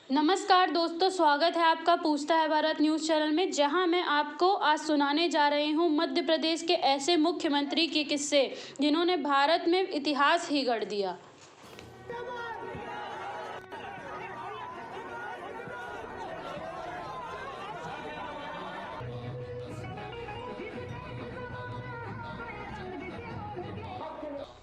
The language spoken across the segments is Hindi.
नमस्कार दोस्तों, स्वागत है आपका पूछता है भारत न्यूज़ चैनल में, जहां मैं आपको आज सुनाने जा रही हूं मध्य प्रदेश के ऐसे मुख्यमंत्री के किस्से जिन्होंने भारत में इतिहास ही गढ़ दिया।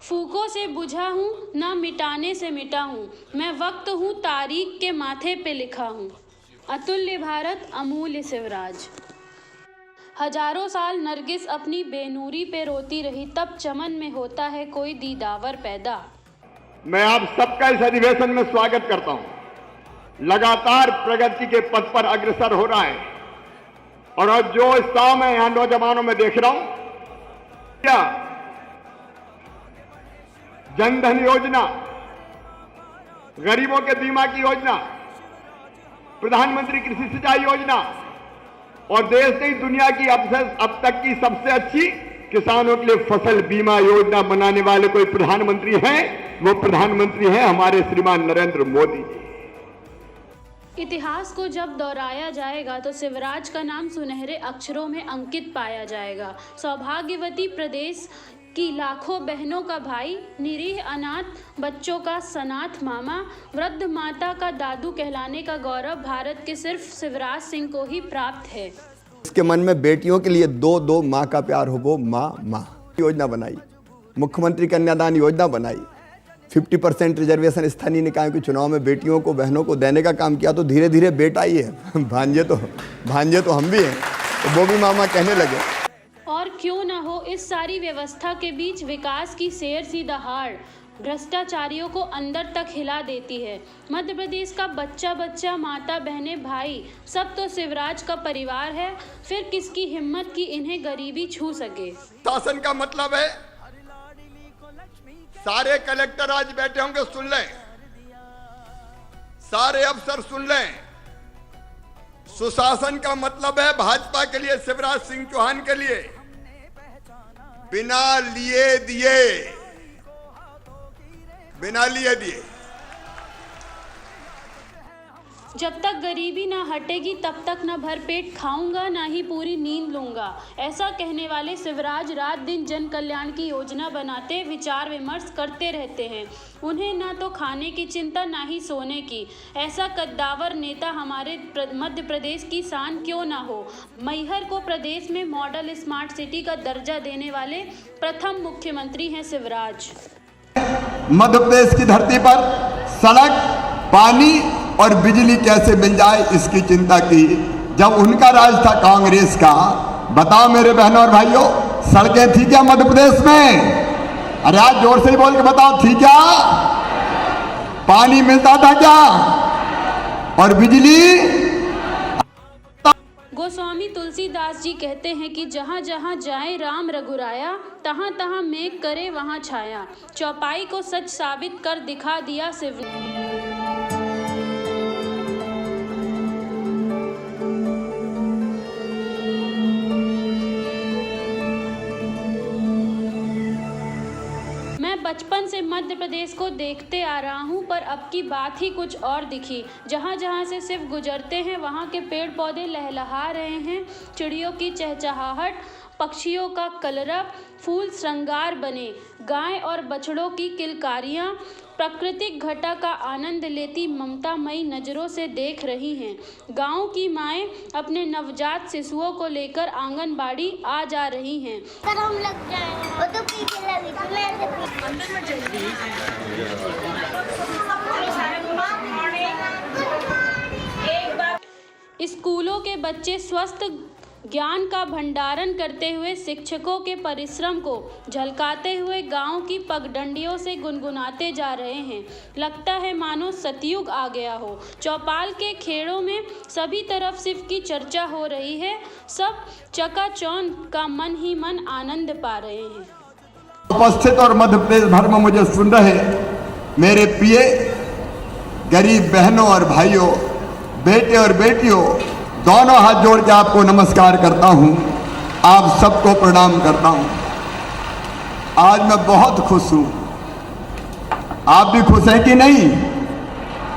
फूकों से बुझा हूँ, ना मिटाने से मिटा हूँ, मैं वक्त हूँ, तारीख के माथे पे लिखा हूँ। अतुल्य भारत, अमूल्य शिवराज। हजारों साल नरगिस अपनी बेनूरी पे रोती रही, तब चमन में होता है कोई दीदावर पैदा। मैं आप सबका इस अधिवेशन में स्वागत करता हूं। लगातार प्रगति के पथ पर अग्रसर हो रहा है और जो उत्साह मैं यहां नौजवानों में देख रहा हूं, क्या जनधन योजना, गरीबों के बीमा की योजना, प्रधानमंत्री कृषि सिंचाई योजना और देश नहीं दुनिया की अब तक की सबसे अच्छी किसानों के लिए फसल बीमा योजना बनाने वाले कोई प्रधानमंत्री हैं, वो प्रधानमंत्री हैं हमारे श्रीमान नरेंद्र मोदी। इतिहास को जब दोहराया जाएगा तो शिवराज का नाम सुनहरे अक्षरों में अंकित पाया जाएगा। सौभाग्यवती प्रदेश की लाखों बहनों का भाई, निरीह अनाथ बच्चों का सनाथ मामा, वृद्ध माता का दादू कहलाने का गौरव भारत के सिर्फ शिवराज सिंह को ही प्राप्त है। इसके मन में बेटियों के लिए दो माँ का प्यार हो, वो माँ योजना बनाई, मुख्यमंत्री कन्यादान योजना बनाई, 50% रिजर्वेशन स्थानीय निकायों के चुनाव में बेटियों को, बहनों को देने का काम किया। तो धीरे धीरे बेटा ही है, भांजे तो हम भी हैं, तो वो भी मामा कहने लगे। और क्यों न हो, इस सारी व्यवस्था के बीच विकास की शेर सी दहाड़ भ्रष्टाचारियों को अंदर तक हिला देती है। मध्य प्रदेश का बच्चा बच्चा, माता बहनें, भाई सब तो शिवराज का परिवार है, फिर किसकी हिम्मत की इन्हें गरीबी छू सके। शासन का मतलब है, सारे कलेक्टर आज बैठे होंगे, सुन लें, सारे अफसर सुन लें। सुशासन का मतलब है भाजपा के लिए, शिवराज सिंह चौहान के लिए, बिना लिए दिए, जब तक गरीबी ना हटेगी तब तक न भरपेट खाऊंगा, ना ही पूरी नींद लूंगा, ऐसा कहने वाले शिवराज रात दिन जन कल्याण की योजना बनाते, विचार विमर्श करते रहते हैं। उन्हें ना तो खाने की चिंता, ना ही सोने की। ऐसा कद्दावर नेता हमारे मध्य प्रदेश की शान क्यों ना हो। मैहर को प्रदेश में मॉडल स्मार्ट सिटी का दर्जा देने वाले प्रथम मुख्यमंत्री हैं शिवराज। मध्य प्रदेश की धरती पर सड़क, पानी और बिजली कैसे मिल जाए इसकी चिंता की जब उनका राज था कांग्रेस का। बताओ मेरे बहनों और भाइयों, सड़कें थी क्या मध्य प्रदेश में? अरे आज जोर से ही बोल के बताओ, थी क्या? पानी मिलता था क्या? और बिजली? गोस्वामी तुलसीदास जी कहते हैं कि जहाँ जहाँ जाए राम रघुराया, तहाँ तहाँ मेघ करे वहाँ छाया। चौपाई को सच साबित कर दिखा दिया शिव ने। बचपन से मध्य प्रदेश को देखते आ रहा हूँ, पर अब की बात ही कुछ और दिखी। जहाँ जहाँ से सिर्फ गुजरते हैं वहाँ के पेड़ पौधे लहलहा रहे हैं, चिड़ियों की चहचहाहट, पक्षियों का कलरव, फूल श्रृंगार बने, गाय और बछड़ों की किलकारियाँ प्राकृतिक घटा का आनंद लेती ममतामयी नज़रों से देख रही हैं। गांव की माएँ अपने नवजात शिशुओं को लेकर आंगनबाड़ी आ जा रही हैं। हम लग जाए, वो तो पीछे लगी थी, मैं अंदर में चली गई। स्कूलों के बच्चे स्वस्थ ज्ञान का भंडारण करते हुए शिक्षकों के परिश्रम को झलकाते हुए गांव की पगडंडियों से गुनगुनाते जा रहे हैं। लगता है मानो सतयुग आ गया हो। चौपाल के खेड़ों में सभी तरफ शिव की चर्चा हो रही है। सब चकाचौंध का मन ही मन आनंद पा रहे हैं। उपस्थित और मध्य प्रदेश भर में मुझे सुन रहे मेरे प्रिय गरीब बहनों और भाइयों, बेटे और बेटियों, दोनों हाथ जोड़ के आपको नमस्कार करता हूं, आप सबको प्रणाम करता हूं। आज मैं बहुत खुश हूं। आप भी खुश हैं कि नहीं?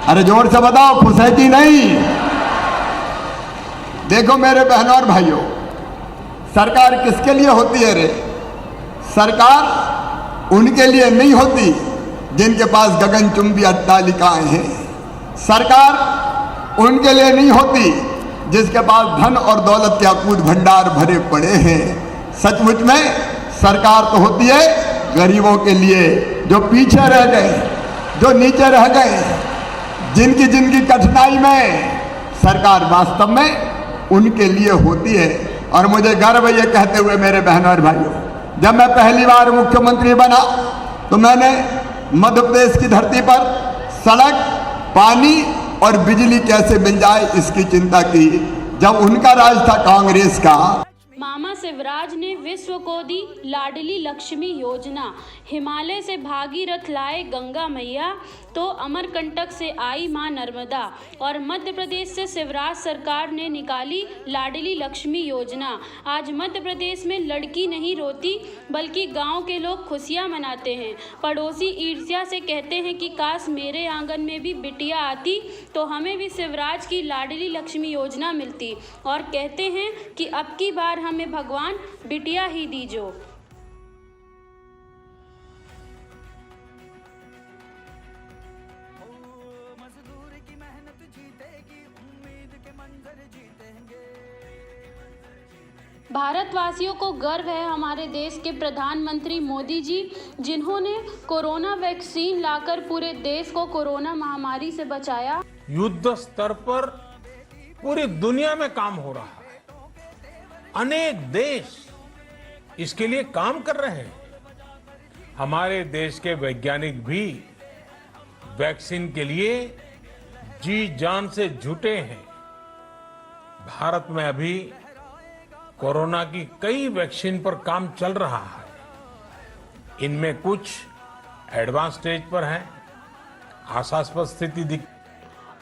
अरे जोर से बताओ, खुश है कि नहीं? देखो मेरे बहनों और भाइयों, सरकार किसके लिए होती है रे? सरकार उनके लिए नहीं होती जिनके पास गगनचुंबी अट्टालिकाएं हैं। सरकार उनके लिए नहीं होती जिसके पास धन और दौलत के अकूत भंडार भरे पड़े हैं। सचमुच में सरकार तो होती है गरीबों के लिए, जो पीछे रह गए, जो नीचे रह गए, जिनकी जिंदगी कठिनाई में, सरकार वास्तव में उनके लिए होती है। और मुझे गर्व ये कहते हुए मेरे बहनों और भाइयों, जब मैं पहली बार मुख्यमंत्री बना तो मैंने मध्य प्रदेश की धरती पर सड़क, पानी और बिजली कैसे मिल जाए इसकी चिंता की। जब उनका राज था कांग्रेस का। मामा शिवराज ने विश्व को दी लाडली लक्ष्मी योजना। हिमालय से भागीरथ लाए गंगा मैया, तो अमरकंटक से आई मां नर्मदा। और मध्य प्रदेश से शिवराज सरकार ने निकाली लाडली लक्ष्मी योजना। आज मध्य प्रदेश में लड़की नहीं रोती, बल्कि गांव के लोग खुशियां मनाते हैं। पड़ोसी ईर्ष्या से कहते हैं कि काश मेरे आंगन में भी बिटिया आती तो हमें भी शिवराज की लाडली लक्ष्मी योजना मिलती। और कहते हैं कि अब की बार हमें भगवान बिटिया ही दीजो। भारतवासियों को गर्व है हमारे देश के प्रधानमंत्री मोदी जी, जिन्होंने कोरोना वैक्सीन लाकर पूरे देश को कोरोना महामारी से बचाया। युद्ध स्तर पर पूरी दुनिया में काम हो रहा है। अनेक देश इसके लिए काम कर रहे हैं। हमारे देश के वैज्ञानिक भी वैक्सीन के लिए जी जान से जुटे हैं। भारत में अभी कोरोना की कई वैक्सीन पर काम चल रहा है। इनमें कुछ एडवांस स्टेज पर हैं, आशास्पद स्थिति दिख।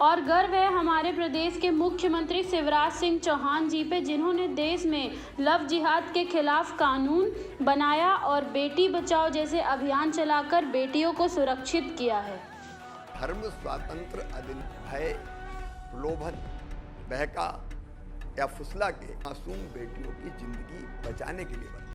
और गर्व है हमारे प्रदेश के मुख्यमंत्री शिवराज सिंह चौहान जी पे, जिन्होंने देश में लव जिहाद के खिलाफ कानून बनाया और बेटी बचाओ जैसे अभियान चलाकर बेटियों को सुरक्षित किया है। धर्म स्वातंत्र अधिन भय प्रलोभन बहका या फुसला के मासूम बेटियों की जिंदगी बचाने के लिए